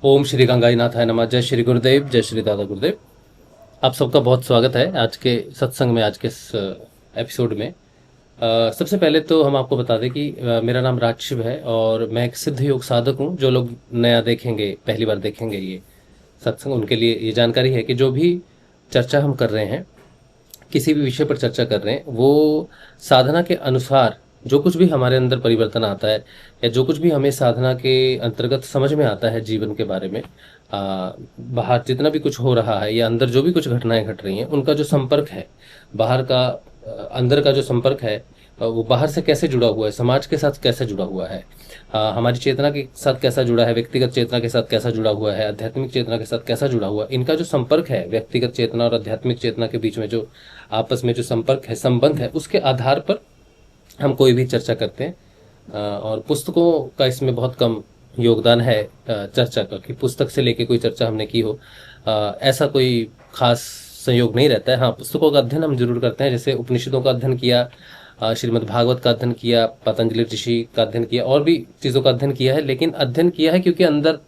ओम श्री गंगाईनाथाय नमः। जय श्री गुरुदेव, जय श्री दादा गुरुदेव। आप सबका बहुत स्वागत है आज के सत्संग में, आज के इस एपिसोड में। सबसे पहले तो हम आपको बता दें कि मेरा नाम राजशिव है और मैं एक सिद्ध योग साधक हूँ। जो लोग नया देखेंगे, पहली बार देखेंगे ये सत्संग, उनके लिए ये जानकारी है कि जो भी चर्चा हम कर रहे हैं, किसी भी विषय पर चर्चा कर रहे हैं, वो साधना के अनुसार जो कुछ भी हमारे अंदर परिवर्तन आता है या जो कुछ भी हमें साधना के अंतर्गत समझ में आता है जीवन के बारे में, बाहर जितना भी कुछ हो रहा है या अंदर जो भी कुछ घटनाएं घट रही हैं, उनका जो संपर्क है बाहर का, अंदर का जो संपर्क है, वो बाहर से कैसे जुड़ा हुआ है, समाज के साथ कैसे जुड़ा हुआ है, हमारी चेतना के साथ कैसा जुड़ा है, व्यक्तिगत चेतना के साथ कैसा जुड़ा हुआ है, आध्यात्मिक चेतना के साथ कैसा जुड़ा हुआ है, इनका जो संपर्क है, व्यक्तिगत चेतना और आध्यात्मिक चेतना के बीच में जो आपस में जो संपर्क है, संबंध है, उसके आधार पर हम कोई भी चर्चा करते हैं। और पुस्तकों का इसमें बहुत कम योगदान है चर्चा का, कि पुस्तक से लेके कोई चर्चा हमने की हो, ऐसा कोई खास संयोग नहीं रहता है। हाँ, पुस्तकों का अध्ययन हम जरूर करते हैं, जैसे उपनिषदों का अध्ययन किया, श्रीमद् भागवत का अध्ययन किया, पतंजलि ऋषि का अध्ययन किया, और भी चीज़ों का अध्ययन किया है। लेकिन अध्ययन किया है क्योंकि अंदर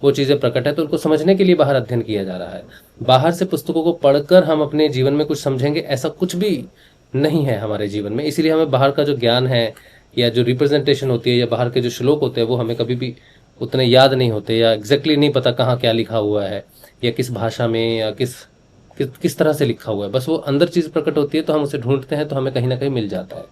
वो चीज़ें प्रकट है, तो उनको समझने के लिए बाहर अध्ययन किया जा रहा है। बाहर से पुस्तकों को पढ़कर हम अपने जीवन में कुछ समझेंगे, ऐसा कुछ भी नहीं है हमारे जीवन में। इसीलिए हमें बाहर का जो ज्ञान है या जो रिप्रेजेंटेशन होती है या बाहर के जो श्लोक होते हैं, वो हमें कभी भी उतने याद नहीं होते, या एग्जैक्टली नहीं पता कहाँ क्या लिखा हुआ है या किस भाषा में या किस तरह से लिखा हुआ है। बस वो अंदर चीज़ प्रकट होती है तो हम उसे ढूंढते हैं, तो हमें कहीं ना कहीं मिल जाता है।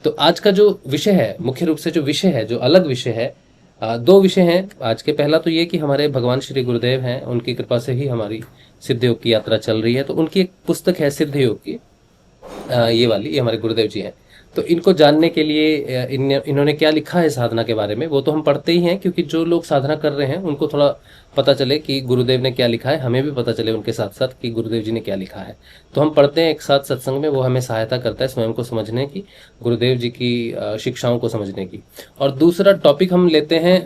तो आज का जो विषय है, मुख्य रूप से जो विषय है, जो अलग विषय है, दो विषय हैं आज के। पहला तो ये कि हमारे भगवान श्री गुरुदेव हैं, उनकी कृपा से ही हमारी सिद्ध योग की यात्रा चल रही है। तो उनकी एक पुस्तक है सिद्ध योग की, ये वाली, ये हमारे गुरुदेव जी हैं। तो इनको जानने के लिए इन्होंने क्या लिखा है साधना के बारे में, वो तो हम पढ़ते ही हैं, क्योंकि जो लोग साधना कर रहे हैं उनको थोड़ा पता चले कि गुरुदेव ने क्या लिखा है, हमें भी पता चले उनके साथ साथ कि गुरुदेव जी ने क्या लिखा है। तो हम पढ़ते हैं एक साथ सत्संग में, वो हमें सहायता करता है स्वयं को समझने की, गुरुदेव जी की शिक्षाओं को समझने की। और दूसरा टॉपिक हम लेते हैं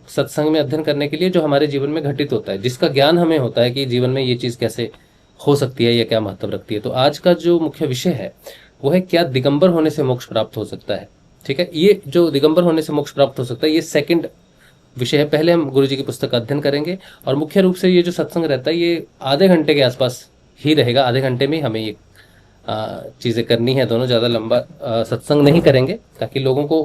सत्संग में अध्ययन करने के लिए, जो हमारे जीवन में घटित होता है, जिसका ज्ञान हमें होता है कि जीवन में ये चीज़ कैसे हो सकती है या क्या महत्व रखती है। तो आज का जो मुख्य विषय है वो है, क्या दिगंबर होने से मोक्ष प्राप्त हो सकता है। ठीक है, ये जो दिगंबर होने से मोक्ष प्राप्त हो सकता है, ये सेकंड विषय है। पहले हम गुरु जी की पुस्तक का अध्ययन करेंगे, और मुख्य रूप से ये जो सत्संग रहता है ये आधे घंटे के आसपास ही रहेगा। आधे घंटे में हमें ये चीज़ें करनी है दोनों, ज़्यादा लंबा सत्संग नहीं करेंगे, ताकि लोगों को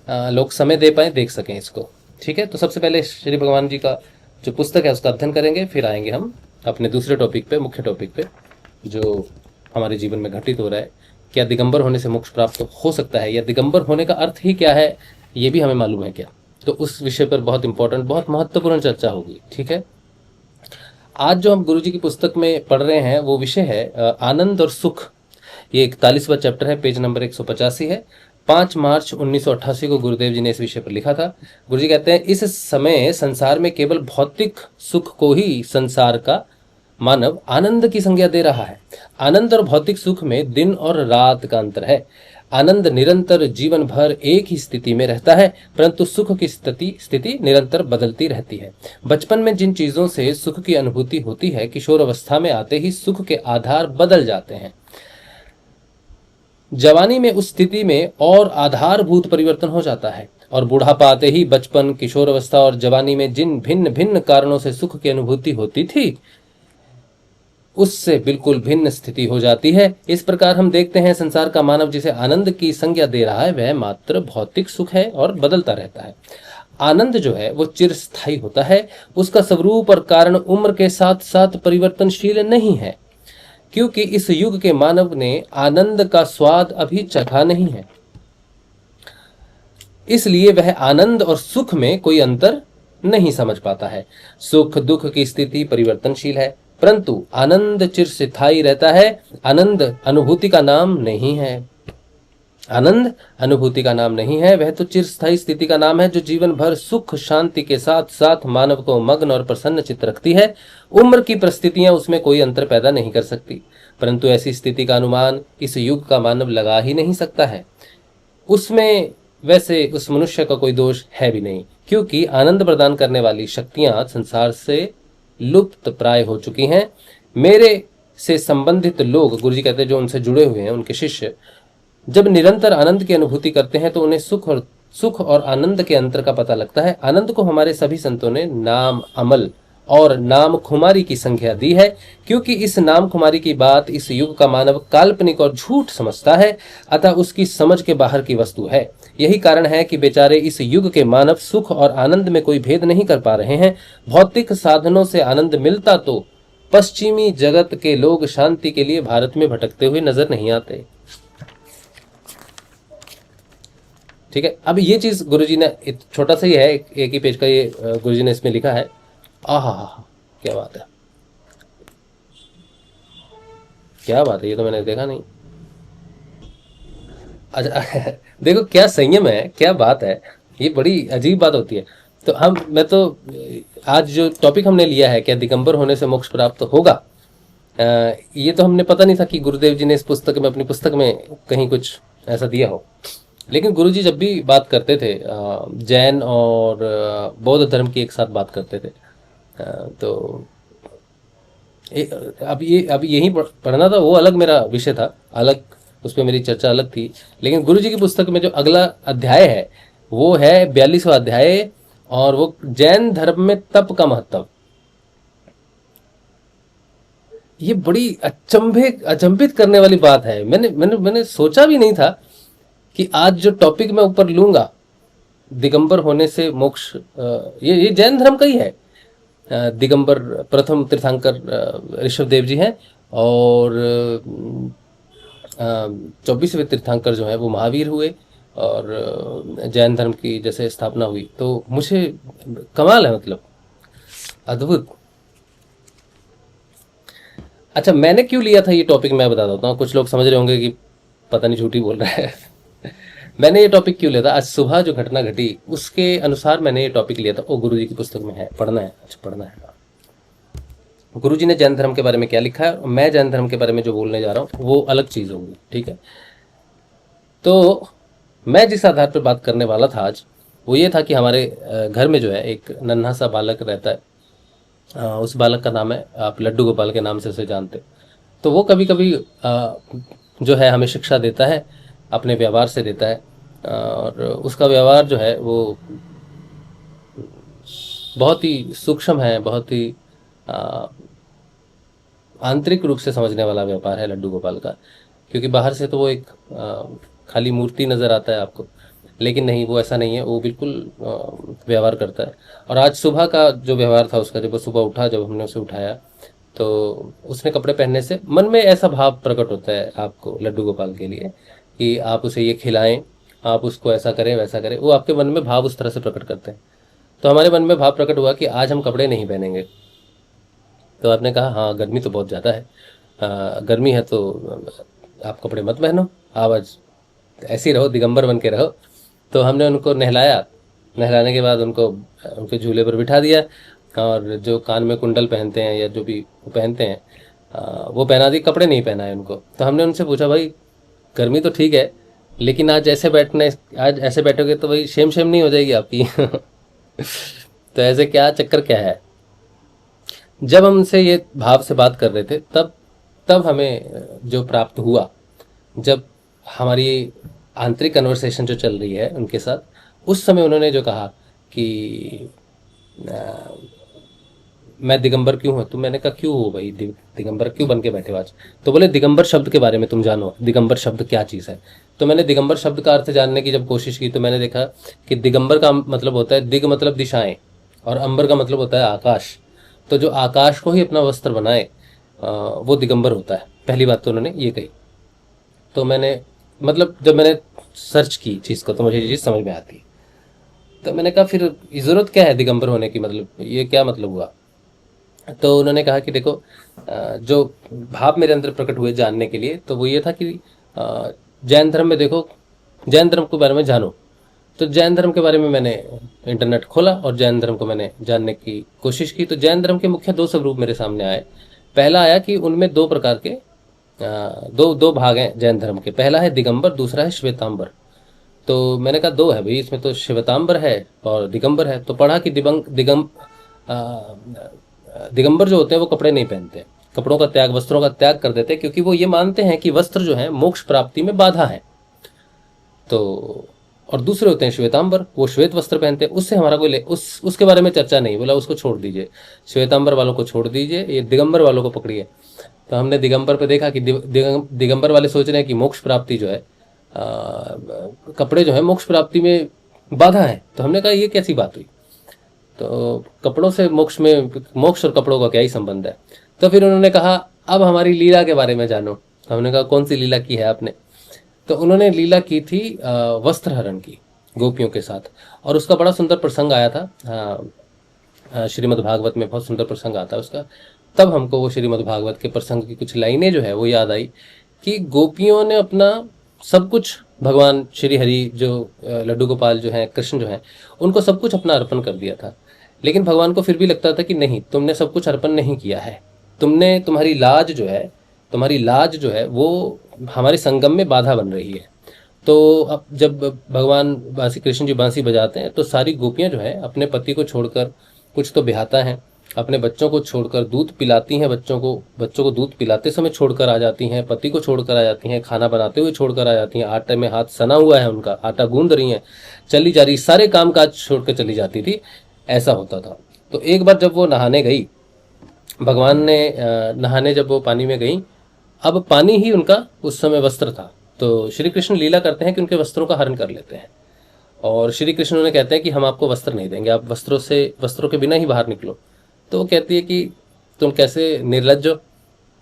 लोग समय दे पाए, देख सकें इसको। ठीक है, तो सबसे पहले श्री भगवान जी का जो पुस्तक है उसका अध्ययन करेंगे, फिर आएंगे हम अपने दूसरे टॉपिक पे, मुख्य टॉपिक पे, जो हमारे जीवन में घटित हो रहा है। क्या दिगंबर होने से मोक्ष प्राप्त हो सकता है, या दिगंबर होने का अर्थ ही क्या है, ये भी हमें मालूम है क्या। तो उस विषय पर बहुत इंपॉर्टेंट, बहुत महत्वपूर्ण चर्चा होगी। ठीक है, आज जो हम गुरु जी की पुस्तक में पढ़ रहे हैं वो विषय है आनंद और सुख। ये 41वां चैप्टर है, पेज नंबर 185 है। 5 मार्च 1988 को गुरुदेव जी ने इस विषय पर लिखा था। गुरु जी कहते हैं, इस समय संसार में केवल भौतिक सुख को ही संसार का मानव आनंद की संज्ञा दे रहा है। आनंद और भौतिक सुख में दिन और रात का अंतर है। आनंद निरंतर जीवन भर एक ही स्थिति में रहता है, परंतु सुख की स्थिति निरंतर बदलती रहती है। बचपन में जिन चीजों से सुख की अनुभूति होती है, किशोर अवस्था में आते ही सुख के आधार बदल जाते हैं। जवानी में उस स्थिति में और आधारभूत परिवर्तन हो जाता है, और बुढ़ापा आते ही बचपन, किशोर अवस्था और जवानी में जिन भिन्न भिन्न कारणों से सुख की अनुभूति होती थी, उससे बिल्कुल भिन्न स्थिति हो जाती है। इस प्रकार हम देखते हैं, संसार का मानव जिसे आनंद की संज्ञा दे रहा है, वह मात्र भौतिक सुख है और बदलता रहता है। आनंद जो है वो चिरस्थायी होता है। उसका स्वरूप और कारण उम्र के साथ साथ परिवर्तनशील नहीं है, क्योंकि इस युग के मानव ने आनंद का स्वाद अभी चखा नहीं है, इसलिए वह आनंद और सुख में कोई अंतर नहीं समझ पाता है। सुख दुख की स्थिति परिवर्तनशील है, परंतु आनंद चिरस्थायी रहता है। आनंद अनुभूति का नाम नहीं है, आनंद अनुभूति का नाम नहीं है, वह तो चिरस्थायी स्थिति का नाम है, जो जीवन भर सुख शांति के साथ साथ मानव को मग्न और प्रसन्न चित्त रखती है। उम्र की परिस्थितियां उसमें कोई अंतर पैदा नहीं कर सकती, परंतु ऐसी स्थिति का अनुमान इस युग का मानव लगा ही नहीं सकता है। उसमें वैसे उस मनुष्य का कोई दोष है भी नहीं, क्योंकि आनंद प्रदान करने वाली शक्तियां संसार से लुप्त प्राय हो चुकी हैं। मेरे से संबंधित लोग, गुरुजी कहते हैं जो उनसे जुड़े हुए हैं, उनके शिष्य, जब निरंतर आनंद की अनुभूति करते हैं तो उन्हें सुख और सुख और आनंद के अंतर का पता लगता है। आनंद को हमारे सभी संतों ने नाम अमल और नाम खुमारी की संख्या दी है, क्योंकि इस नाम खुमारी की बात इस युग का मानव काल्पनिक और झूठ समझता है, अतः उसकी समझ के बाहर की वस्तु है। यही कारण है कि बेचारे इस युग के मानव सुख और आनंद में कोई भेद नहीं कर पा रहे हैं। भौतिक साधनों से आनंद मिलता तो पश्चिमी जगत के लोग शांति के लिए भारत में भटकते हुए नजर नहीं आते। ठीक है, अब ये चीज गुरुजी ने छोटा सा ही है, एक ही पेज का ये गुरुजी ने इसमें लिखा है। आहा, क्या बात है, क्या बात है, ये तो मैंने देखा नहीं। अच्छा देखो क्या संयम है, क्या बात है, ये बड़ी अजीब बात होती है। तो मैं तो आज जो टॉपिक हमने लिया है, क्या दिगंबर होने से मोक्ष प्राप्त होगा, ये तो हमने पता नहीं था कि गुरुदेव जी ने इस पुस्तक में, अपनी पुस्तक में कहीं कुछ ऐसा दिया हो। लेकिन गुरुजी जब भी बात करते थे जैन और बौद्ध धर्म की एक साथ बात करते थे, तो अब यही पढ़ना था, वो अलग मेरा विषय था, अलग उस पर मेरी चर्चा अलग थी। लेकिन गुरुजी की पुस्तक में जो अगला अध्याय है वो है 42वां अध्याय, और वो जैन धर्म में तप का महत्व। ये बड़ी अचंभित करने वाली बात है। मैंने सोचा भी नहीं था कि आज जो टॉपिक मैं ऊपर लूंगा, दिगंबर होने से मोक्ष, ये जैन धर्म का ही है। दिगंबर प्रथम तीर्थंकर ऋषभ देव जी हैं, और 24वें तीर्थंकर जो है वो महावीर हुए, और जैन धर्म की जैसे स्थापना हुई। तो मुझे कमाल है, मतलब अद्भुत। अच्छा, मैंने क्यों लिया था ये टॉपिक मैं बता देता हूँ। कुछ लोग समझ रहे होंगे कि पता नहीं झूठी बोल रहा है मैंने ये टॉपिक क्यों लिया था, आज सुबह जो घटना घटी उसके अनुसार मैंने ये टॉपिक लिया था। वो गुरुजी की पुस्तक में है, पढ़ना है, अच्छा पढ़ना है। गुरुजी ने जैन धर्म के बारे में क्या लिखा है, और मैं जैन धर्म के बारे में जो बोलने जा रहा हूँ वो अलग चीज़ होगी। ठीक है, तो मैं जिस आधार पर बात करने वाला था आज, वो ये था कि हमारे घर में जो है एक नन्हा सा बालक रहता है। उस बालक का नाम है, आप लड्डू गोपाल के नाम से उसे जानते। तो वो कभी कभी जो है हमें शिक्षा देता है, अपने व्यवहार से देता है, और उसका व्यवहार जो है वो बहुत ही सूक्ष्म है, बहुत ही आंतरिक रूप से समझने वाला व्यापार है लड्डू गोपाल का। क्योंकि बाहर से तो वो एक खाली मूर्ति नज़र आता है आपको, लेकिन नहीं, वो ऐसा नहीं है, वो बिल्कुल व्यवहार करता है। और आज सुबह का जो व्यवहार था उसका, जब वो सुबह उठा, जब हमने उसे उठाया, तो उसने कपड़े पहनने से मन में ऐसा भाव प्रकट होता है आपको लड्डू गोपाल के लिए कि आप उसे ये खिलाएं, आप उसको ऐसा करें वैसा करें, वो आपके मन में भाव उस तरह से प्रकट करते हैं। तो हमारे मन में भाव प्रकट हुआ कि आज हम कपड़े नहीं पहनेंगे। तो आपने कहा हाँ गर्मी तो बहुत ज़्यादा है, गर्मी है तो आप कपड़े मत पहनो, आप आज ऐसे ही रहो, दिगंबर बन के रहो। तो हमने उनको नहलाया, नहलाने के बाद उनको उनके झूले पर बिठा दिया, और जो कान में कुंडल पहनते हैं या जो भी वो पहनते हैं वो पहना दी, कपड़े नहीं पहना है उनको। तो हमने उनसे पूछा भाई गर्मी तो ठीक है, लेकिन आज ऐसे बैठोगे तो भाई शेम शेम नहीं हो जाएगी आपकी तो ऐसे क्या चक्कर क्या है। जब हम उनसे ये भाव से बात कर रहे थे, तब हमें जो प्राप्त हुआ, जब हमारी आंतरिक कन्वर्सेशन जो चल रही है उनके साथ, उस समय उन्होंने जो कहा कि मैं दिगंबर क्यों हूँ। तो मैंने कहा क्यों हो भाई, दिगंबर क्यों बन के बैठे हो आज। तो बोले दिगंबर शब्द के बारे में तुम जानो, दिगंबर शब्द क्या चीज़ है। तो मैंने दिगंबर शब्द का अर्थ जानने की जब कोशिश की, तो मैंने देखा कि दिगंबर का मतलब होता है, दिग मतलब दिशाएं, और अंबर का मतलब होता है आकाश। तो जो आकाश को ही अपना वस्त्र बनाए वो दिगंबर होता है। पहली बात तो उन्होंने ये कही। तो मैंने, मतलब जब मैंने सर्च की चीज़ को तो मुझे ये चीज़ समझ में आती है। तो मैंने कहा फिर ज़रूरत क्या है दिगंबर होने की, मतलब ये क्या मतलब हुआ। तो उन्होंने कहा कि देखो जो भाव मेरे अंदर प्रकट हुए जानने के लिए, तो वो ये था कि जैन धर्म में देखो, जैन धर्म के बारे में जानो। तो जैन धर्म के बारे में मैंने इंटरनेट खोला और जैन धर्म को मैंने जानने की कोशिश की। तो जैन धर्म के मुख्य दो स्वरूप मेरे सामने आए। पहला आया कि उनमें दो प्रकार के दो भाग हैं जैन धर्म के। पहला है दिगंबर, दूसरा है श्वेतांबर। तो मैंने कहा दो है भाई, इसमें तो श्वेतांबर है और दिगंबर है। तो पढ़ा कि दिगंबर जो होते हैं वो कपड़े नहीं पहनते, कपड़ों का त्याग, वस्त्रों का त्याग कर देते हैं, क्योंकि वो ये मानते हैं कि वस्त्र जो है मोक्ष प्राप्ति में बाधा है। तो और दूसरे होते हैं श्वेतांबर, वो श्वेत वस्त्र पहनते हैं, उससे हमारा कोई उसके बारे में चर्चा नहीं, बोला उसको छोड़ दीजिए, श्वेतांबर वालों को छोड़ दीजिए, ये दिगंबर वालों को पकड़िए। तो हमने दिगंबर पे देखा कि दिगंबर वाले सोच रहे हैं कि मोक्ष प्राप्ति जो है, कपड़े जो है मोक्ष प्राप्ति में बाधा है। तो हमने कहा ये कैसी बात हुई, तो कपड़ों से मोक्ष और कपड़ों का क्या ही संबंध है। तो फिर उन्होंने कहा अब हमारी लीला के बारे में जानो। हमने कहा कौन सी लीला की है आपने? तो उन्होंने लीला की थी वस्त्र हरण की गोपियों के साथ, और उसका बड़ा सुंदर प्रसंग आया था। श्रीमद् भागवत में बहुत सुंदर प्रसंग आता है उसका। तब हमको वो श्रीमद् भागवत के प्रसंग की कुछ लाइनें जो है वो याद आई कि गोपियों ने अपना सब कुछ भगवान श्री हरि जो लड्डू गोपाल जो हैं, कृष्ण जो हैं, उनको सब कुछ अपना अर्पण कर दिया था। लेकिन भगवान को फिर भी लगता था कि नहीं, तुमने सब कुछ अर्पण नहीं किया है, तुम्हारी लाज जो है वो हमारे संगम में बाधा बन रही है। तो अब जब भगवान कृष्ण जी बांसी बजाते हैं तो सारी गोपियां जो है अपने पति को छोड़कर, कुछ तो ब्याहता हैं, अपने बच्चों को छोड़कर दूध पिलाती हैं, बच्चों को दूध पिलाते समय छोड़कर आ जाती हैं, पति को छोड़कर आ जाती हैं, खाना बनाते हुए छोड़कर आ जाती हैं, आटे में हाथ सना हुआ है उनका, आटा गूंद रही हैं, चली जा रही, सारे काम काज छोड़कर चली जाती थी। ऐसा होता था। तो एक बार जब वो नहाने गई, भगवान ने नहाने जब वो पानी में गई, अब पानी ही उनका उस समय वस्त्र था। तो श्री कृष्ण लीला करते हैं कि उनके वस्त्रों का हरण कर लेते हैं, और श्री कृष्ण उन्हें कहते हैं कि हम आपको वस्त्र नहीं देंगे, आप वस्त्रों के बिना ही बाहर निकलो। तो वो कहती है कि तुम कैसे निर्लज्ज हो,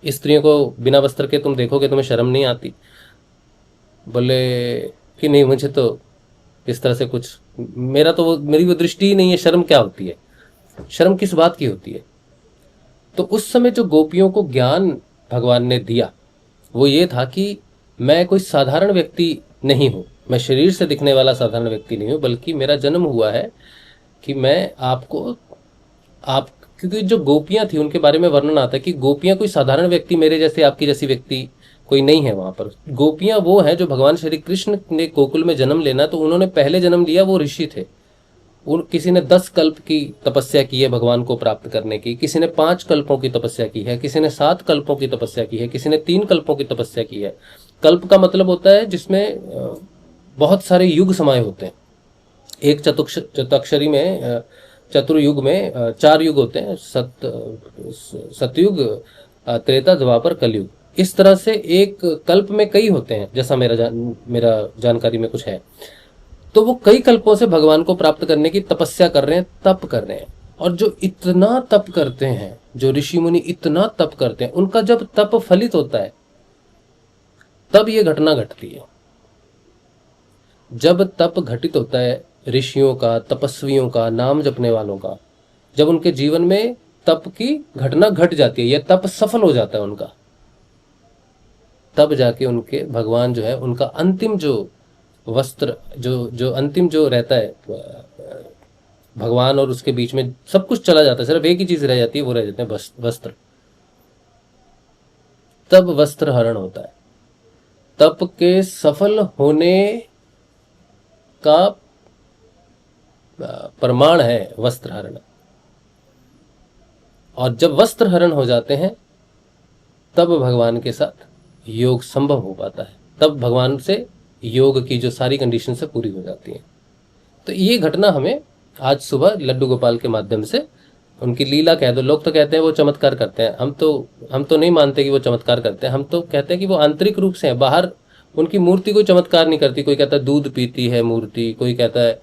स्त्रियों को बिना वस्त्र के तुम देखोगे, तुम्हें शर्म नहीं आती? बोले कि नहीं, मुझे तो इस तरह से कुछ, मेरी वो दृष्टि ही नहीं है, शर्म क्या होती है, शर्म किस बात की होती है। तो उस समय जो गोपियों को ज्ञान भगवान ने दिया वो ये था कि मैं कोई साधारण व्यक्ति नहीं हूँ, मैं शरीर से दिखने वाला साधारण व्यक्ति नहीं हूँ, बल्कि मेरा जन्म हुआ है कि मैं क्योंकि जो गोपियां थी उनके बारे में वर्णन आता है कि गोपियां कोई साधारण व्यक्ति, मेरे जैसे आपकी जैसी व्यक्ति कोई नहीं है वहां पर। गोपियां वो हैं जो भगवान श्री कृष्ण ने गोकुल में जन्म लेना, तो उन्होंने पहले जन्म लिया, वो ऋषि थे। किसी ने 10 कल्प की तपस्या की है भगवान को प्राप्त करने की, किसी ने 5 कल्पों की तपस्या की है, किसी ने 7 कल्पों की तपस्या की है, किसी ने 3 कल्पों की तपस्या की है। कल्प का मतलब होता है जिसमें बहुत सारे युग समाये होते हैं। एक चतुक्षरी में, चतुर्युग में 4 युग होते हैं, सतयुग, त्रेता, द्वापर, कलयुग। इस तरह से एक कल्प में कई होते हैं, जैसा मेरा जानकारी में कुछ है। तो वो कई कल्पों से भगवान को प्राप्त करने की तपस्या कर रहे हैं, तप कर रहे हैं। और जो इतना तप करते हैं, जो ऋषि मुनि इतना तप करते हैं, उनका जब तप फलित होता है तब ये घटना घटती है। जब तप घटित होता है ऋषियों का, तपस्वियों का, नाम जपने वालों का, जब उनके जीवन में तप की घटना घट जाती है, यह तप सफल हो जाता है उनका, तब जाके उनके भगवान जो है, उनका अंतिम जो वस्त्र, जो अंतिम जो रहता है, भगवान और उसके बीच में सब कुछ चला जाता है, सिर्फ एक ही चीज रह जाती है, वो रह जाते हैं वस्त्र। तब वस्त्र हरण होता है। तप के सफल होने का प्रमाण है वस्त्र हरण। और जब वस्त्र हरण हो जाते हैं तब भगवान के साथ योग संभव हो पाता है, तब भगवान से योग की जो सारी कंडीशन से पूरी हो जाती है। तो ये घटना हमें आज सुबह लड्डू गोपाल के माध्यम से, उनकी लीला कह दो, लोग तो कहते हैं वो चमत्कार करते हैं, हम तो नहीं मानते कि वो चमत्कार करते हैं, हम तो कहते हैं कि वो आंतरिक रूप से है, बाहर उनकी मूर्ति कोई चमत्कार नहीं करती। कोई कहता है दूध पीती है मूर्ति, कोई कहता है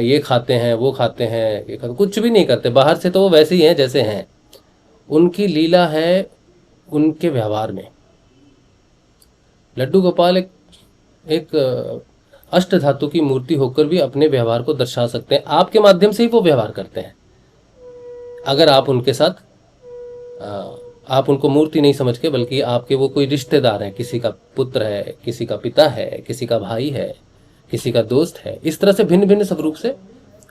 ये खाते हैं, वो खाते हैं, कुछ भी नहीं करते, बाहर से तो वो वैसे ही हैं जैसे हैं। उनकी लीला है उनके व्यवहार में। लड्डू गोपाल एक अष्ट धातु की मूर्ति होकर भी अपने व्यवहार को दर्शा सकते हैं, आपके माध्यम से ही वो व्यवहार करते हैं। अगर आप उनके साथ आप उनको मूर्ति नहीं समझ के, बल्कि आपके वो कोई रिश्तेदार हैं, किसी का पुत्र है, किसी का पिता है, किसी का भाई है, किसी का दोस्त है, इस तरह से भिन्न भिन्न स्वरूप से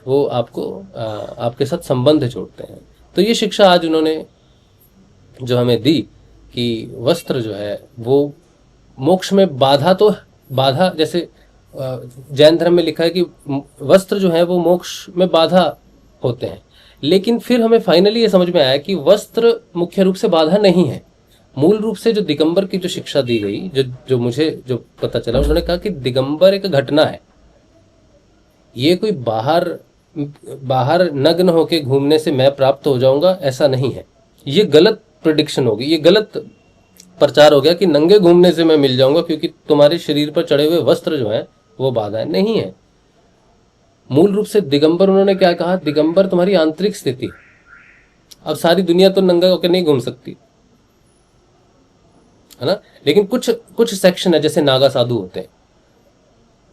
वो आपके साथ संबंध जोड़ते हैं। तो ये शिक्षा आज उन्होंने जो हमें दी कि वस्त्र जो है वो मोक्ष में बाधा जैसे जैन धर्म में लिखा है कि वस्त्र जो है वो मोक्ष में बाधा होते हैं, लेकिन फिर हमें फाइनली ये समझ में आया कि वस्त्र मुख्य रूप से बाधा नहीं है। मूल रूप से जो दिगंबर की जो शिक्षा दी गई, जो मुझे जो पता चला, उन्होंने कहा कि दिगंबर एक घटना है, ये कोई बाहर बाहर नग्न होके घूमने से मैं प्राप्त हो जाऊंगा, ऐसा नहीं है। ये गलत प्रिडिक्शन होगी, ये गलत प्रचार हो गया कि नंगे घूमने से मैं मिल जाऊंगा क्योंकि तुम्हारे शरीर पर चढ़े हुए वस्त्र जो हैं वो बाधा है, नहीं है। मूल रूप से दिगंबर, उन्होंने क्या कहा, दिगंबर तुम्हारी आंतरिक स्थिति। अब सारी दुनिया तो नंगा होकर नहीं घूम सकती, है ना, लेकिन कुछ कुछ सेक्शन है, जैसे नागा साधु होते हैं,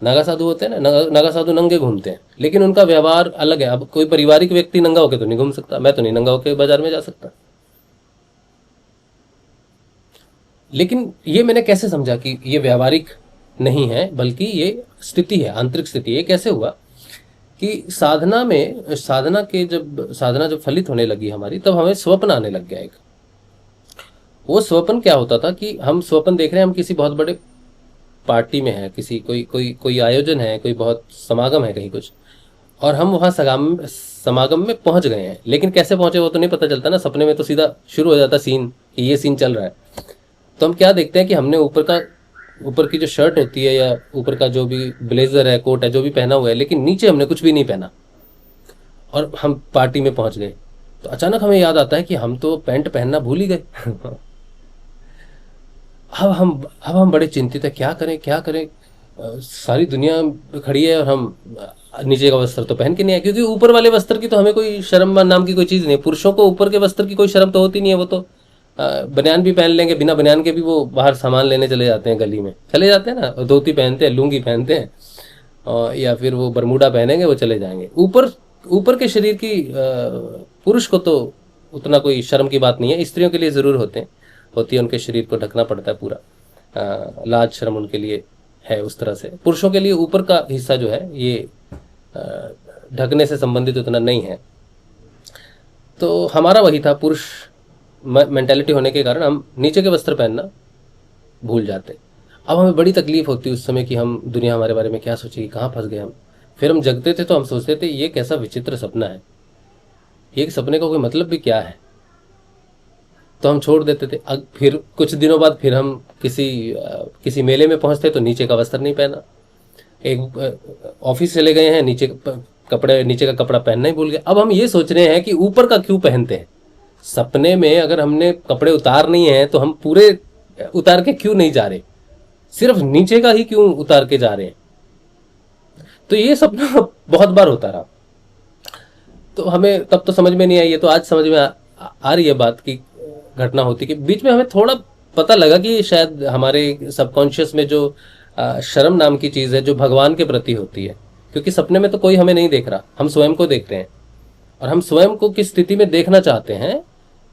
नागा साधु होते हैं ना, नागा साधु नंगे घूमते हैं, लेकिन उनका व्यवहार अलग है। अब कोई पारिवारिक व्यक्ति नंगा होकर तो नहीं घूम सकता, मैं तो नहीं नंगा होकर बाजार में जा सकता। लेकिन ये मैंने कैसे समझा कि ये व्यवहारिक नहीं है बल्कि ये स्थिति है, आंतरिक स्थिति। ये कैसे हुआ कि साधना में, साधना जब फलित होने लगी हमारी, तब हमें स्वप्न आने लग गया एक। वो स्वप्न क्या होता था कि हम स्वप्न देख रहे हैं, हम किसी बहुत बड़े पार्टी में है, किसी कोई आयोजन है, कोई बहुत समागम है कहीं कुछ, और हम वहाँ समागम में पहुंच गए हैं, लेकिन कैसे पहुंचे वो तो नहीं पता चलता ना। सपने में तो सीधा शुरू हो जाता सीन कि ये सीन चल रहा है। तो हम क्या देखते हैं कि हमने ऊपर की जो शर्ट होती है या ऊपर का जो भी ब्लेजर है, कोट है, जो भी पहना हुआ है, लेकिन नीचे हमने कुछ भी नहीं पहना, और हम पार्टी में पहुंच गए। तो अचानक हमें याद आता है कि हम तो पैंट पहनना भूल ही गए। अब हम बड़े चिंतित है, क्या करें क्या करें। सारी दुनिया खड़ी है और हम नीचे का वस्त्र तो पहन के नहीं आए, क्योंकि ऊपर वाले वस्त्र की तो हमें कोई शर्म नाम की कोई चीज़ नहीं है। पुरुषों को ऊपर के वस्त्र की कोई शर्म तो होती नहीं है, वो तो बनियान भी पहन लेंगे, बिना बनियान के भी वो बाहर सामान लेने चले जाते हैं, गली में चले जाते हैं ना, धोती पहनते हैं, लुंगी पहनते हैं, और या फिर वो बरमूडा पहनेंगे, वो चले जाएंगे। ऊपर के शरीर की पुरुष को तो उतना कोई शर्म की बात नहीं है, स्त्रियों के लिए ज़रूर होती है, उनके शरीर को ढकना पड़ता है पूरा, लाज शर्म उनके लिए है उस तरह से। पुरुषों के लिए ऊपर का हिस्सा जो है ये ढकने से संबंधित उतना नहीं है। तो हमारा वही था, पुरुष मेंटालिटी होने के कारण हम नीचे के वस्त्र पहनना भूल जाते। अब हमें बड़ी तकलीफ होती उस समय कि हम, दुनिया हमारे बारे में क्या सोचेगी, कहाँ फंस गए हम। फिर हम जगते थे तो हम सोचते थे ये कैसा विचित्र सपना है, ये सपने का कोई मतलब भी क्या है, तो हम छोड़ देते थे। फिर कुछ दिनों बाद फिर हम किसी मेले में पहुंचते तो नीचे का वस्त्र नहीं पहना, एक ऑफिस चले गए हैं, नीचे का कपड़ा पहनना ही भूल गए। अब हम ये सोच रहे हैं कि ऊपर का क्यों पहनते हैं। सपने में अगर हमने कपड़े उतार नहीं है तो हम पूरे उतार के क्यों नहीं जा रहे, सिर्फ नीचे का ही क्यों उतार के जा रहे हैं। तो ये सपना बहुत बार होता रहा। तो हमें तब तो समझ में नहीं आई, ये तो आज समझ में आ रही है बात की घटना होती कि बीच में हमें थोड़ा पता लगा कि शायद हमारे सबकॉन्शियस में जो शर्म नाम की चीज़ है, जो भगवान के प्रति होती है, क्योंकि सपने में तो कोई हमें नहीं देख रहा, हम स्वयं को देखते हैं, और हम स्वयं को किस स्थिति में देखना चाहते हैं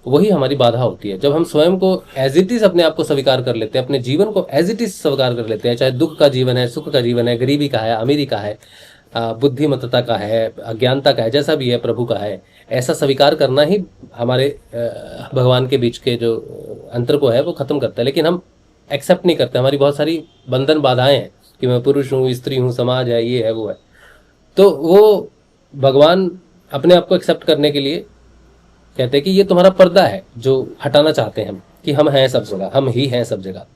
वही हमारी बाधा होती है। जब हम स्वयं को एज इट इज अपने आप को स्वीकार कर लेते हैं, अपने जीवन को एज इट इज स्वीकार कर लेते हैं, चाहे दुख का जीवन है, सुख का जीवन है, गरीबी का है, अमीरी का है, बुद्धिमत्ता का है, अज्ञानता का है, जैसा भी है, प्रभु का है, ऐसा स्वीकार करना ही हमारे भगवान के बीच के जो अंतर को है वो खत्म करता है। लेकिन हम एक्सेप्ट नहीं करते, हमारी बहुत सारी बंधन बाधाएं हैं कि मैं पुरुष हूँ, स्त्री हूँ, समाज है, ये है, वो है। तो वो भगवान अपने आप को एक्सेप्ट करने के लिए कहते हैं कि ये तुम्हारा पर्दा है जो हटाना चाहते हैं हम, कि हम हैं सब जगह, हम ही हैं सब जगह।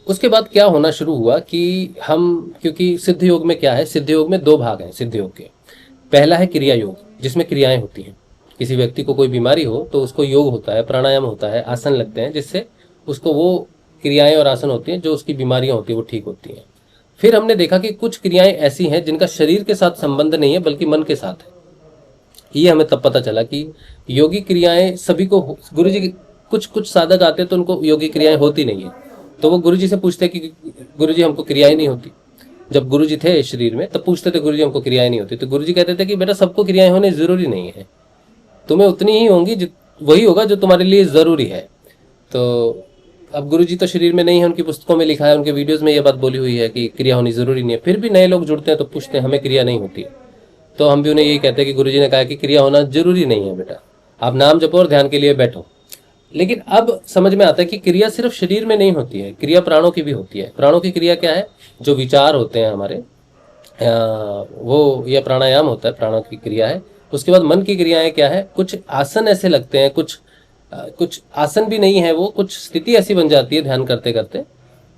उसके बाद क्या होना शुरू हुआ कि हम, क्योंकि सिद्ध योग में क्या है, सिद्ध योग में 2 भाग हैं सिद्ध योग के। पहला है क्रिया योग, जिसमें क्रियाएं होती हैं। किसी व्यक्ति को कोई बीमारी हो तो उसको योग होता है, प्राणायाम होता है, आसन लगते हैं, जिससे उसको वो क्रियाएं और आसन होती हैं जो उसकी बीमारियां होती हैं वो ठीक होती हैं। फिर हमने देखा कि कुछ क्रियाएं ऐसी हैं जिनका शरीर के साथ संबंध नहीं है बल्कि मन के साथ है। ये हमें तब पता चला कि योगी क्रियाएं सभी को, गुरुजी कुछ साधक आते हैं तो उनको योगी क्रियाएं होती नहीं है, तो वो गुरुजी से पूछते कि गुरुजी हमको क्रियाएं नहीं होती। जब गुरुजी थे शरीर में तब पूछते थे गुरुजी हमको क्रियाएं नहीं होती, तो गुरुजी कहते थे कि बेटा सबको क्रियाएं होने जरूरी नहीं है, तुम्हें उतनी ही होंगी, वही होगा जो तुम्हारे लिए जरूरी है। तो अब गुरुजी तो शरीर में नहीं है, उनकी पुस्तकों में लिखा है, उनके वीडियोस में ये बात बोली हुई है कि क्रिया होनी जरूरी नहीं है। फिर भी नए लोग जुड़ते हैं तो पूछते हैं हमें क्रिया नहीं होती, तो हम भी उन्हें यही कहते हैं कि गुरुजी ने कहा कि क्रिया होना जरूरी नहीं है बेटा, आप नाम जपो और ध्यान के लिए बैठो। लेकिन अब समझ में आता है कि क्रिया सिर्फ शरीर में नहीं होती है, क्रिया प्राणों की भी होती है। प्राणों की क्रिया क्या है, जो विचार होते हैं हमारे, वो यह प्राणायाम होता है, प्राणों की क्रिया है। उसके बाद मन की क्रियाएं क्या है, कुछ आसन ऐसे लगते हैं, कुछ आसन भी नहीं है, वो कुछ स्थिति ऐसी बन जाती है ध्यान करते करते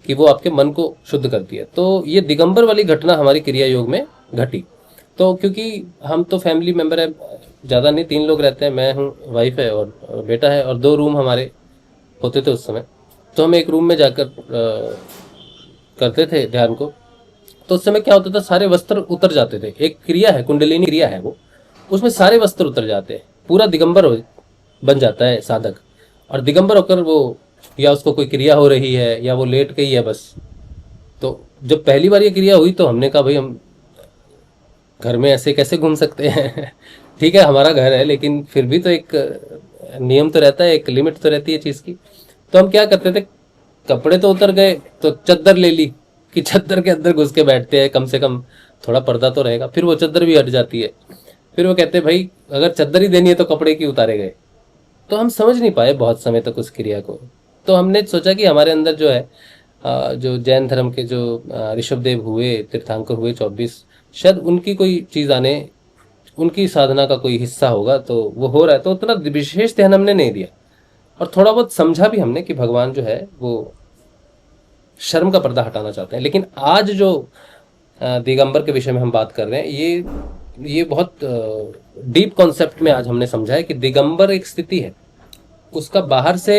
कि वो आपके मन को शुद्ध करती है। तो ये दिगंबर वाली घटना हमारी क्रिया योग में घटी। तो क्योंकि हम तो फैमिली मेम्बर है, ज़्यादा नहीं, 3 लोग रहते हैं, मैं हूँ, वाइफ है और बेटा है, और 2 रूम हमारे होते थे उस समय। तो हम एक रूम में जाकर करते थे ध्यान को। तो उस समय क्या होता था, सारे वस्त्र उतर जाते थे। एक क्रिया है, कुंडलिनी क्रिया है वो, उसमें सारे वस्त्र उतर जाते हैं, पूरा दिगंबर बन जाता है साधक। और दिगंबर होकर वो, या उसको कोई क्रिया हो रही है या वो लेट गई है बस। तो जब पहली बार ये क्रिया हुई तो हमने कहा भाई हम घर में ऐसे कैसे घूम सकते हैं। ठीक है हमारा घर है, लेकिन फिर भी तो एक नियम तो रहता है, एक लिमिट तो रहती है चीज़ की। तो हम क्या करते थे, कपड़े तो उतर गए तो चद्दर ले ली, कि चद्दर के अंदर घुस के बैठते हैं, कम से कम थोड़ा पर्दा तो रहेगा। फिर वो चद्दर भी हट जाती है। फिर वो कहते हैं भाई अगर चद्दर ही देनी है तो कपड़े क्यों उतारे गए। तो हम समझ नहीं पाए बहुत समय तक उस क्रिया को। तो हमने सोचा कि हमारे अंदर जो है जो जैन धर्म के जो ऋषभदेव हुए, तीर्थंकर हुए 24, शायद उनकी कोई चीज़ आने, उनकी साधना का कोई हिस्सा होगा, तो वो हो रहा है। तो उतना विशेष ध्यान हमने नहीं दिया, और थोड़ा बहुत समझा भी हमने कि भगवान जो है वो शर्म का पर्दा हटाना चाहते हैं। लेकिन आज जो दिगंबर के विषय में हम बात कर रहे हैं, ये बहुत डीप कॉन्सेप्ट में आज हमने समझा है कि दिगंबर एक स्थिति है, उसका बाहर से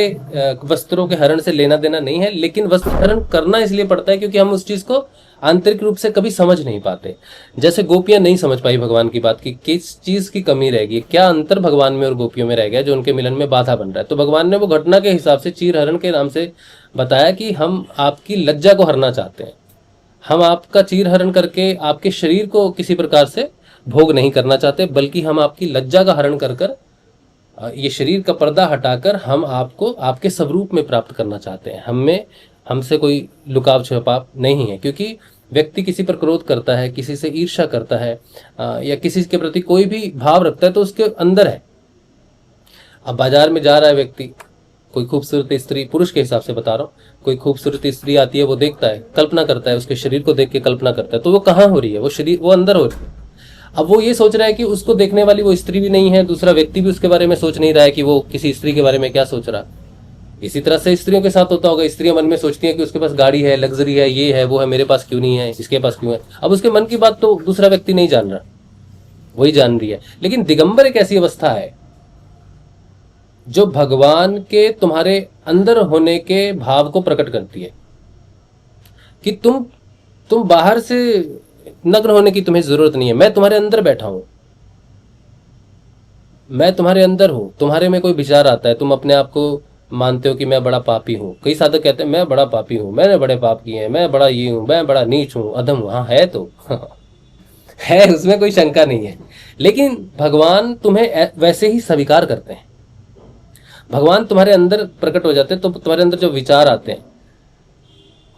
वस्त्रों के हरण से लेना देना नहीं है, लेकिन वस्त्र हरण करना इसलिए पड़ता है क्योंकि हम उस चीज को आंतरिक रूप से कभी समझ नहीं पाते। जैसे गोपियां नहीं समझ पाई भगवान की बात की, किस चीज की कमी रह गई, क्या अंतर भगवान में और गोपियों में रह गया जो उनके मिलन में बाधा बन रहा है। तो भगवान ने वो घटना के हिसाब से चीर हरण के नाम से बताया कि हम आपकी लज्जा को हरना चाहते हैं, हम आपका चीर हरण करके आपके शरीर को किसी प्रकार से भोग नहीं करना चाहते, बल्कि हम आपकी लज्जा का हरण कर कर ये शरीर का पर्दा हटाकर हम आपको आपके स्वरूप में प्राप्त करना चाहते हैं। हमसे कोई लुकाव छिपाव नहीं है, क्योंकि व्यक्ति किसी पर क्रोध करता है, किसी से ईर्ष्या करता है, या किसी के प्रति कोई भी भाव रखता है, तो उसके अंदर है। अब बाजार में जा रहा है व्यक्ति, कोई खूबसूरत स्त्री, पुरुष के हिसाब से बता रहा हूँ, कोई खूबसूरत स्त्री आती है, वो देखता है, कल्पना करता है, उसके शरीर को देख के कल्पना करता है, तो वो कहाँ हो रही है, वो शरीर, वो अंदर हो रही है। अब वो ये सोच रहा है कि उसको देखने वाली वो स्त्री भी नहीं है, दूसरा व्यक्ति भी उसके बारे में सोच नहीं रहा है कि वो किसी स्त्री के बारे में क्या सोच रहा। इसी तरह से स्त्रियों के साथ होता होगा, स्त्रियां मन में सोचती हैं कि उसके पास गाड़ी है, लग्जरी है, ये है, वो है, मेरे पास क्यों नहीं है, इसके पास क्यों है। अब उसके मन की बात तो दूसरा व्यक्ति नहीं जान रहा, वही जान रही है। लेकिन दिगंबर एक ऐसी अवस्था है जो भगवान के तुम्हारे अंदर होने के भाव को प्रकट करती है, कि तुम बाहर से नग्न होने की तुम्हें जरूरत नहीं है, मैं तुम्हारे अंदर बैठा हूं, मैं तुम्हारे अंदर हूं। तुम्हारे में कोई विचार आता है, तुम अपने आप को मानते हो कि मैं बड़ा पापी हूं। कई साधक कहते हैं मैं बड़ा पापी हूं, मैंने बड़े पाप किए हैं, मैं बड़ा ये हूं, मैं बड़ा नीच हूं, अधम हूं। हाँ है तो है, उसमें कोई शंका नहीं है। लेकिन भगवान तुम्हें वैसे ही स्वीकार करते हैं। भगवान तुम्हारे अंदर प्रकट हो जाते हैं, तो तुम्हारे अंदर जो विचार आते हैं,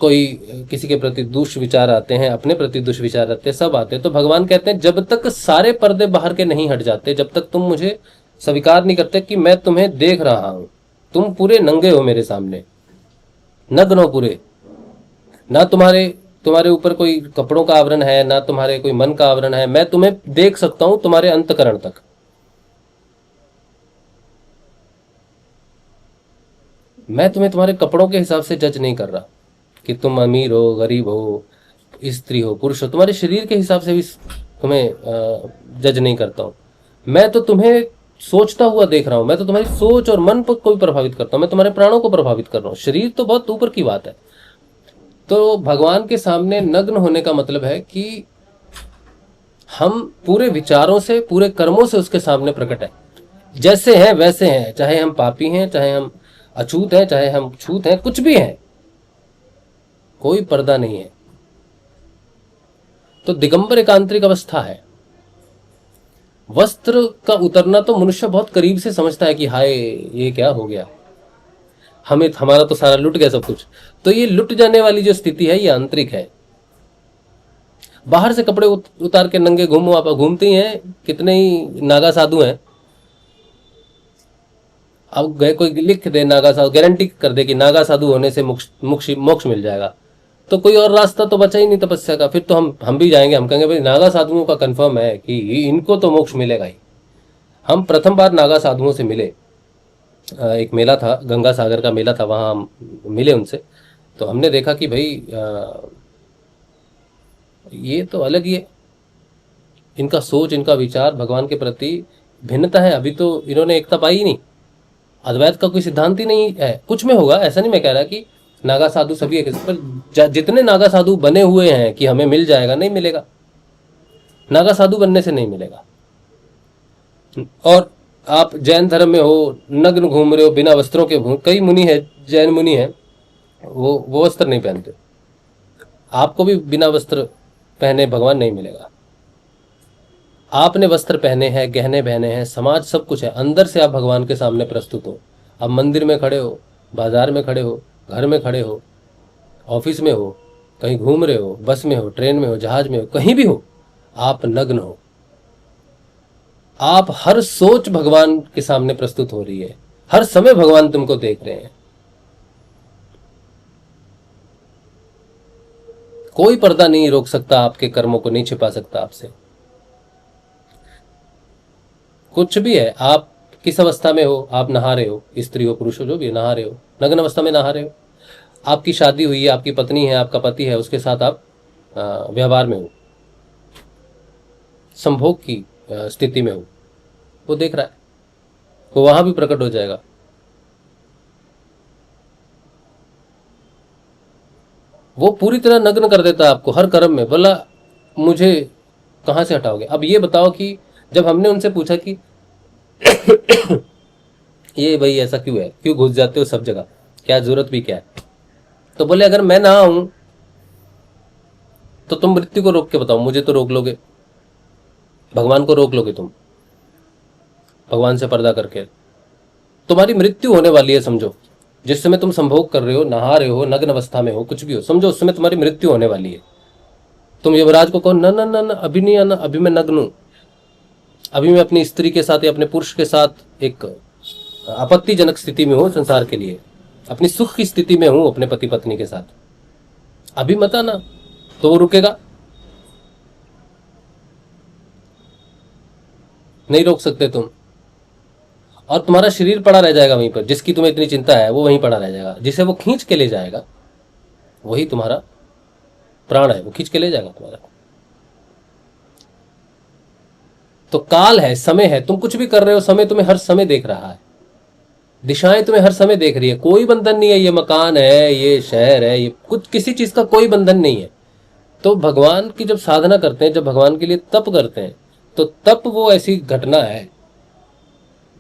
कोई किसी के प्रति दुष्विचार आते हैं, अपने प्रति दुष्विचार आते हैं, सब आते हैं, तो भगवान कहते हैं जब तक सारे पर्दे बाहर के नहीं हट जाते, जब तक तुम मुझे स्वीकार नहीं करते कि मैं तुम्हें देख रहा हूं, तुम पूरे नंगे हो मेरे सामने, नग्न हो पूरे, ना तुम्हारे ऊपर कोई कपड़ों का आवरण है, ना तुम्हारे कोई मन का आवरण है, मैं तुम्हें देख सकता हूं तुम्हारे अंतकरण तक। मैं तुम्हें तुम्हारे कपड़ों के हिसाब से जज नहीं कर रहा कि तुम अमीर हो, गरीब हो, स्त्री हो, पुरुष हो, तुम्हारे शरीर के हिसाब से भी तुम्हें जज नहीं करता हूँ। मैं तो तुम्हें सोचता हुआ देख रहा हूँ, मैं तो तुम्हारी सोच और मन को भी प्रभावित करता हूँ, मैं तुम्हारे प्राणों को प्रभावित कर रहा हूँ। शरीर तो बहुत ऊपर की बात है। तो भगवान के सामने नग्न होने का मतलब है कि हम पूरे विचारों से, पूरे कर्मों से उसके सामने प्रकट है, जैसे हैं वैसे हैं, चाहे हम पापी हैं, चाहे हम अछूत हैं, चाहे हम छूत हैं, कुछ भी हैं, कोई पर्दा नहीं है। तो दिगंबर एक आंतरिक अवस्था है। वस्त्र का उतरना तो मनुष्य बहुत करीब से समझता है कि हाय ये क्या हो गया, हमें, हमारा तो सारा लुट गया सब कुछ। तो ये लुट जाने वाली जो स्थिति है ये आंतरिक है। बाहर से कपड़े उतार के नंगे घूमो, आप घूमते ही हैं, कितने ही नागा साधु हैं। अब गए कोई लिख दे नागा साधु, गारंटी कर दे कि नागा साधु होने से मोक्ष मिल जाएगा, तो कोई और रास्ता तो बचा ही नहीं तपस्या का। फिर तो हम भी जाएंगे, हम कहेंगे भाई नागा साधुओं का कंफर्म है कि इनको तो मोक्ष मिलेगा ही। हम प्रथम बार नागा साधुओं से मिले, एक मेला था, गंगा सागर का मेला था, वहाँ हम मिले उनसे। तो हमने देखा कि भाई ये तो अलग ही है, इनका सोच, इनका विचार भगवान के प्रति भिन्नता है। अभी तो इन्होंने एकता पाई ही नहीं, अद्वैत का कोई सिद्धांत ही नहीं है। कुछ में होगा, ऐसा नहीं मैं कह रहा कि नागा साधु सभी एक, पर जितने नागा साधु बने हुए हैं कि हमें मिल जाएगा, नहीं मिलेगा। नागा साधु बनने से नहीं मिलेगा। और आप जैन धर्म में हो, नग्न घूम रहे हो, बिना वस्त्रों के हो, कई मुनि है, जैन मुनि है, वो वस्त्र नहीं पहनते। आपको भी बिना वस्त्र पहने भगवान नहीं मिलेगा। आपने वस्त्र पहने हैं, गहने पहने हैं, समाज सब कुछ है, अंदर से आप भगवान के सामने प्रस्तुत हो। आप मंदिर में खड़े हो, बाजार में खड़े हो, घर में खड़े हो, ऑफिस में हो, कहीं घूम रहे हो, बस में हो, ट्रेन में हो, जहाज में हो, कहीं भी हो, आप नग्न हो। आप हर सोच भगवान के सामने प्रस्तुत हो रही है, हर समय भगवान तुमको देख रहे हैं। कोई पर्दा नहीं रोक सकता, आपके कर्मों को नहीं छिपा सकता आपसे। कुछ भी है, आप किस अवस्था में हो, आप नहा रहे हो, स्त्री हो पुरुष हो जो भी नहा रहे हो, नग्न अवस्था में नहा रहे हो। आपकी शादी हुई है, आपकी पत्नी है, आपका पति है, उसके साथ आप व्यवहार में हो, संभोग की स्थिति में हो, वो देख रहा है, वो वहां भी प्रकट हो जाएगा। वो पूरी तरह नग्न कर देता है आपको हर कर्म में। बोला मुझे कहां से हटाओगे। अब ये बताओ कि जब हमने उनसे पूछा कि ये भाई ऐसा क्यों है, क्यों घुस जाते हो सब जगह, क्या जरूरत भी क्या है, तो बोले अगर मैं ना आऊं तो तुम मृत्यु को रोक के बताओ, मुझे तो रोक लोगे, भगवान को रोक लोगे तुम, भगवान से पर्दा करके। तुम्हारी मृत्यु होने वाली है, समझो। जिस समय तुम संभोग कर रहे हो, नहा रहे हो, नग्न अवस्था में हो, कुछ भी हो, समझो उस समय तुम्हारी मृत्यु होने वाली है। तुम युवराज को कहो ना ना ना ना, अभी नहीं आना, अभी मैं नग्न हूं, अभी मैं अपनी स्त्री के साथ या अपने पुरुष के साथ एक आपत्तिजनक स्थिति में हूं संसार के लिए, अपनी सुख की स्थिति में हूं अपने पति पत्नी के साथ, अभी मत आना, तो वो रुकेगा? नहीं रोक सकते तुम। और तुम्हारा शरीर पड़ा रह जाएगा वहीं पर, जिसकी तुम्हें इतनी चिंता है वो वहीं पड़ा रह जाएगा। जिसे वो खींच के ले जाएगा वही तुम्हारा प्राण है, वो खींच के ले जाएगा तुम्हारा। तो काल है, समय है, तुम कुछ भी कर रहे हो, समय तुम्हें हर समय देख रहा है, दिशाएं तुम्हें हर समय देख रही है। कोई बंधन नहीं है, ये मकान है, ये शहर है, ये कुछ किसी चीज का कोई बंधन नहीं है। तो भगवान की जब साधना करते हैं, जब भगवान के लिए तप करते हैं, तो तप वो ऐसी घटना है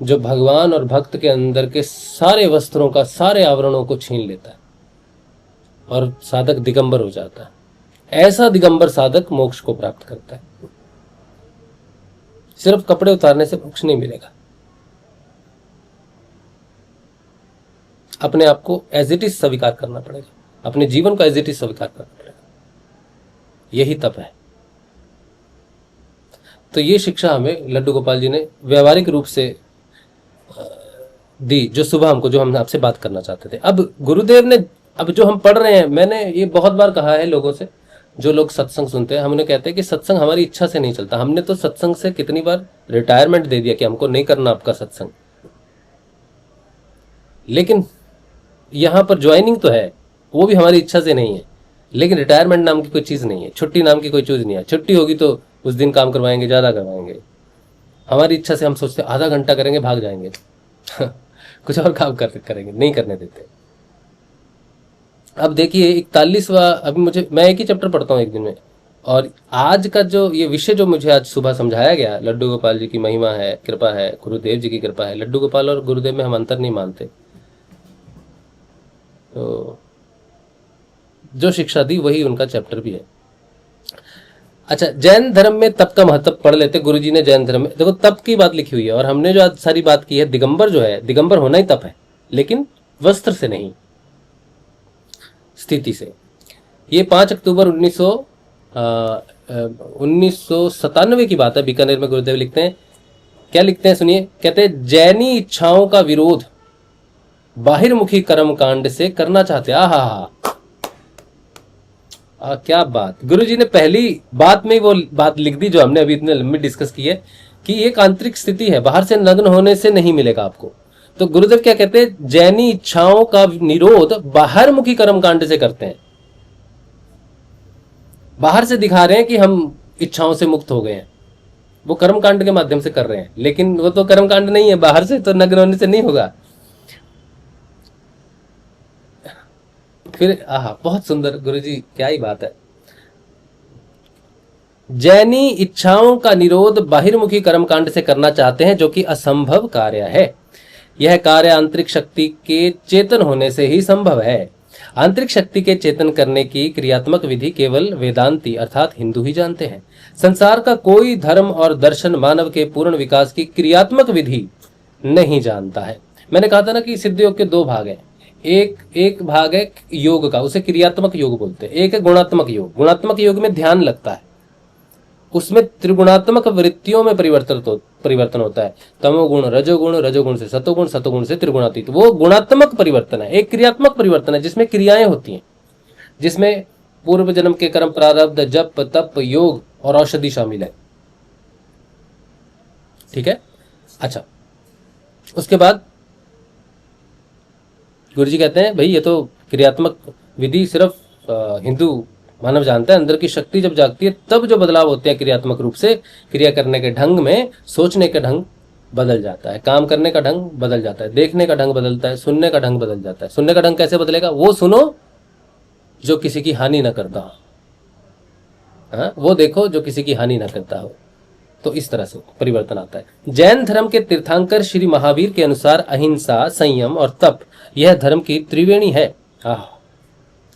जो भगवान और भक्त के अंदर के सारे वस्त्रों का, सारे आवरणों को छीन लेता है और साधक दिगंबर हो जाता है। ऐसा दिगंबर साधक मोक्ष को प्राप्त करता है। सिर्फ कपड़े उतारने से मोक्ष नहीं मिलेगा। अपने आप को एज इट इज स्वीकार करना पड़ेगा, अपने जीवन को एज इट इज स्वीकार करना पड़ेगा। यही तप है। तो ये शिक्षा हमें लड्डू गोपाल जी ने व्यवहारिक रूप से दी, जो सुबह हमको, जो हम आपसे बात करना चाहते थे। अब गुरुदेव ने, अब जो हम पढ़ रहे हैं, मैंने ये बहुत बार कहा है लोगों से, जो लोग सत्संग सुनते हैं, हम उन्हें कहते हैं कि सत्संग हमारी इच्छा से नहीं चलता। हमने तो सत्संग से कितनी बार रिटायरमेंट दे दिया कि हमको नहीं करना आपका सत्संग, लेकिन यहां पर ज्वाइनिंग तो है, वो भी हमारी इच्छा से नहीं है। लेकिन रिटायरमेंट नाम की कोई चीज नहीं है, छुट्टी नाम की कोई चीज नहीं है। छुट्टी होगी तो उस दिन काम करवाएंगे, ज्यादा करवाएंगे। हमारी इच्छा से हम सोचते आधा घंटा करेंगे, भाग जाएंगे कुछ और काम करेंगे, नहीं करने देते। अब देखिए 41वां, अभी मैं एक ही चैप्टर पढ़ता हूँ एक दिन में, और आज का जो ये विषय जो मुझे आज सुबह समझाया गया, लड्डू गोपाल जी की महिमा है, कृपा है, गुरुदेव जी की कृपा है। लड्डू गोपाल और गुरुदेव में हम अंतर नहीं मानते। तो जो शिक्षा दी वही उनका चैप्टर भी है। अच्छा, जैन धर्म में तप का महत्व पढ़ लेते। गुरुजी ने जैन धर्म में, देखो तप की बात लिखी हुई है, और हमने जो आज सारी बात की है, दिगंबर जो है, दिगंबर होना ही तप है, लेकिन वस्त्र से नहीं, स्थिति से। ये 5 अक्टूबर 1997 की बात है, बीकानेर में गुरुदेव लिखते हैं। क्या लिखते हैं सुनिए, कहते हैं जैनी इच्छाओं का विरोध बाहिर्मुखी कर्म कांड से करना चाहते। क्या बात, गुरुजी ने पहली बात में ही वो बात लिख दी जो हमने अभी इतने लंबी डिस्कस की है, कि एक आंतरिक स्थिति है, बाहर से नग्न होने से नहीं मिलेगा आपको। तो गुरुदेव क्या कहते हैं, जैनी इच्छाओं का निरोध बाहरमुखी कर्म कांड से करते हैं। बाहर से दिखा रहे हैं कि हम इच्छाओं से मुक्त हो गए हैं, वो कर्मकांड के माध्यम से कर रहे हैं, लेकिन वो तो कर्मकांड नहीं है, बाहर से तो नग्न होने से नहीं होगा। फिर बहुत सुंदर गुरुजी, क्या ही बात है। जैनी इच्छाओं का निरोध बाहिर्मुखी कर्मकांड से करना चाहते हैं, जो कि असंभव कार्य है। यह कार्य आंतरिक शक्ति के चेतन होने से ही संभव है। आंतरिक शक्ति के चेतन करने की क्रियात्मक विधि केवल वेदांती अर्थात हिंदू ही जानते हैं। संसार का कोई धर्म और दर्शन मानव के पूर्ण विकास की क्रियात्मक विधि नहीं जानता है। मैंने कहा था ना कि सिद्ध योग के दो भाग हैं। एक भाग है योग का, उसे क्रियात्मक योग बोलते हैं। एक है गुणात्मक योग। गुणात्मक योग में ध्यान लगता है, उसमें त्रिगुणात्मक वृत्तियों में परिवर्तन होता है। तमोगुण रजोगुण, रजोगुण से सतोगुण, सतोगुण से त्रिगुणातीत। वो गुणात्मक परिवर्तन है। एक क्रियात्मक परिवर्तन है जिसमें क्रियाएं होती हैं, जिसमें पूर्व जन्म के कर्म, प्रारब्ध, जप, तप, योग और औषधि शामिल है। ठीक है। अच्छा, उसके बाद गुरुजी कहते हैं भाई ये तो क्रियात्मक विधि सिर्फ हिंदू मानव जानता है। अंदर की शक्ति जब जागती है तब जो बदलाव होते हैं क्रियात्मक रूप से, क्रिया करने के ढंग में, सोचने का ढंग बदल जाता है, काम करने का ढंग बदल जाता है, देखने का ढंग बदलता है, सुनने का ढंग बदल जाता है। सुनने का ढंग कैसे बदलेगा? वो सुनो जो किसी की हानि न करता हो, हाँ, वो देखो जो किसी की हानि न करता हो। तो इस तरह से परिवर्तन आता है। जैन धर्म के तीर्थंकर श्री महावीर के अनुसार अहिंसा, संयम और तप यह धर्म की त्रिवेणी है।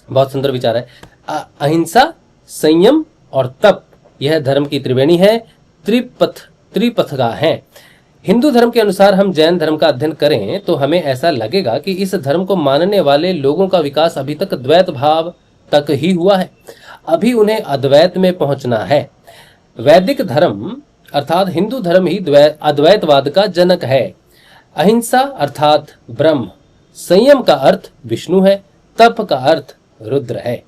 बहुत सुंदर विचार है। अहिंसा, संयम और तप यह धर्म की त्रिवेणी है, त्रिपथगा है। हिंदू धर्म के अनुसार हम जैन धर्म का अध्ययन करें तो हमें ऐसा लगेगा कि इस धर्म को मानने वाले लोगों का विकास अभी तक द्वैत भाव तक ही हुआ है। अभी उन्हें अद्वैत में पहुंचना है। वैदिक धर्म अर्थात हिंदू धर्म ही अद्वैतवाद का जनक है। अहिंसा अर्थात ब्रह्म, संयम का अर्थ विष्णु है, तप का अर्थ रुद्र है।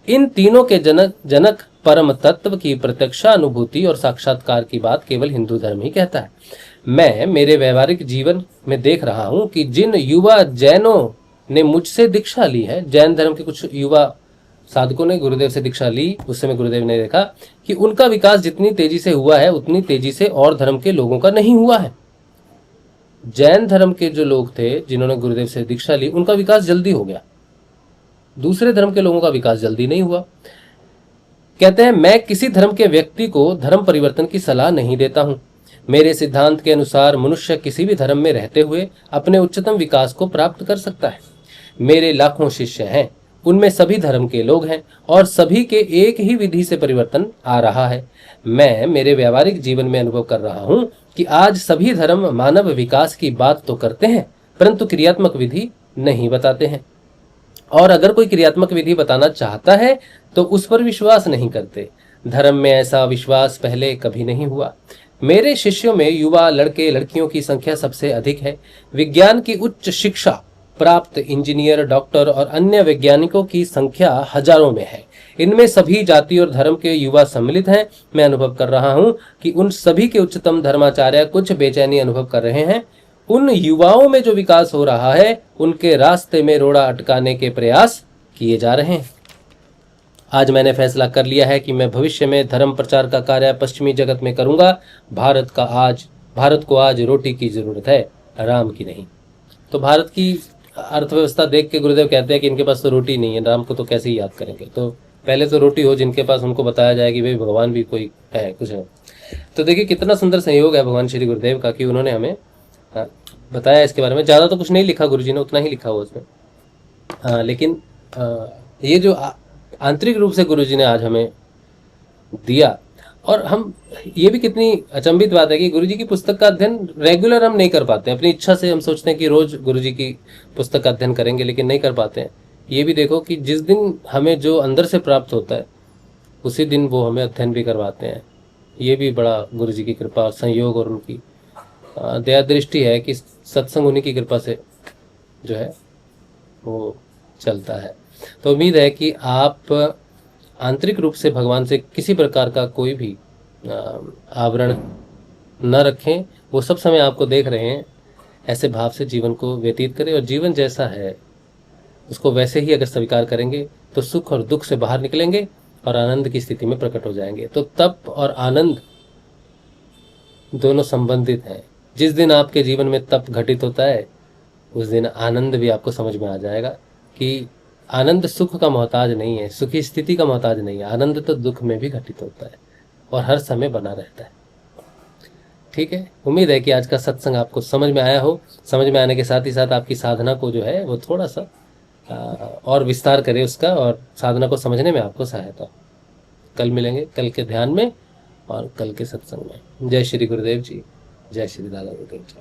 इन तीनों के जनक परम तत्व की प्रत्यक्षानुभूति और साक्षात्कार की बात केवल हिंदू धर्म ही कहता है। मैं मेरे व्यवहारिक जीवन में देख रहा हूं कि जिन युवा जैनों ने मुझसे दीक्षा ली है, जैन धर्म के कुछ युवा साधकों ने गुरुदेव से दीक्षा ली, उस समय गुरुदेव ने देखा कि उनका विकास जितनी तेजी से हुआ है उतनी तेजी से और धर्म के लोगों का नहीं हुआ है। जैन धर्म के जो लोग थे जिन्होंने गुरुदेव से दीक्षा ली, उनका विकास जल्दी हो गया, दूसरे धर्म के लोगों का विकास जल्दी नहीं हुआ। कहते हैं मैं किसी धर्म के व्यक्ति को धर्म परिवर्तन की सलाह नहीं देता हूं। मेरे सिद्धांत के अनुसार मनुष्य किसी भी धर्म में रहते हुए अपने उच्चतम विकास को प्राप्त कर सकता है। मेरे लाखों शिष्य हैं, उनमें सभी धर्म के लोग हैं और सभी के एक ही विधि से परिवर्तन आ रहा है। मैं मेरे व्यावहारिक जीवन में अनुभव कर रहा हूं कि आज सभी धर्म मानव विकास की बात तो करते हैं परंतु क्रियात्मक विधि नहीं बताते हैं, और अगर कोई क्रियात्मक विधि बताना चाहता है तो उस पर विश्वास नहीं करते। धर्म में ऐसा विश्वास पहले कभी नहीं हुआ। मेरे शिष्यों में युवा लड़के लड़कियों की संख्या सबसे अधिक है। विज्ञान की उच्च शिक्षा प्राप्त इंजीनियर, डॉक्टर और अन्य वैज्ञानिकों की संख्या हजारों में है। इनमें सभी जाति और धर्म के युवा सम्मिलित हैं। मैं अनुभव कर रहा हूं कि उन सभी के उच्चतम धर्माचार्य कुछ बेचैनी अनुभव कर रहे हैं। उन युवाओं में जो विकास हो रहा है उनके रास्ते में रोड़ा अटकाने के प्रयास किए जा रहे हैं। आज मैंने फैसला कर लिया है कि मैं भविष्य में धर्म प्रचार का कार्य पश्चिमी जगत में करूंगा। भारत को आज रोटी की जरूरत है, राम की नहीं। तो भारत की अर्थव्यवस्था देख के गुरुदेव कहते हैं कि इनके पास तो रोटी नहीं है, राम को तो कैसे ही याद करेंगे। तो पहले तो रोटी हो जिनके पास, उनको बताया जाए कि भाई भगवान भी कोई है, कुछ है। तो देखिए कितना सुंदर संयोग है भगवान श्री गुरुदेव का कि उन्होंने हमें बताया इसके बारे में। ज़्यादा तो कुछ नहीं लिखा गुरुजी ने, उतना ही लिखा हुआ उसमें। लेकिन ये जो आंतरिक रूप से गुरुजी ने आज हमें दिया, और हम ये भी कितनी अचंभित बात है कि गुरुजी की पुस्तक का अध्ययन रेगुलर हम नहीं कर पाते हैं। अपनी इच्छा से हम सोचते हैं कि रोज गुरुजी की पुस्तक का अध्ययन करेंगे, लेकिन नहीं कर पाते हैं। ये भी देखो कि जिस दिन हमें जो अंदर से प्राप्त होता है उसी दिन वो हमें अध्ययन भी करवाते हैं। ये भी बड़ा गुरुजी की कृपा और संयोग और उनकी दया दृष्टि है कि सत्संग उन्हीं की कृपा से जो है वो चलता है। तो उम्मीद है कि आप आंतरिक रूप से भगवान से किसी प्रकार का कोई भी आवरण न रखें। वो सब समय आपको देख रहे हैं, ऐसे भाव से जीवन को व्यतीत करें, और जीवन जैसा है उसको वैसे ही अगर स्वीकार करेंगे तो सुख और दुख से बाहर निकलेंगे और आनंद की स्थिति में प्रकट हो जाएंगे। तो तप और आनंद दोनों संबंधित हैं। जिस दिन आपके जीवन में तप घटित होता है, उस दिन आनंद भी आपको समझ में आ जाएगा कि आनंद सुख का मोहताज नहीं है, सुखी स्थिति का मोहताज नहीं है। आनंद तो दुख में भी घटित होता है और हर समय बना रहता है। ठीक है, उम्मीद है कि आज का सत्संग आपको समझ में आया हो। समझ में आने के साथ ही साथ आपकी साधना को जो है वो थोड़ा सा और विस्तार करे उसका, और साधना को समझने में आपको सहायता हो। कल मिलेंगे, कल के ध्यान में और कल के सत्संग में। जय श्री गुरुदेव जी, जय श्री दादा गुरुदेव जी।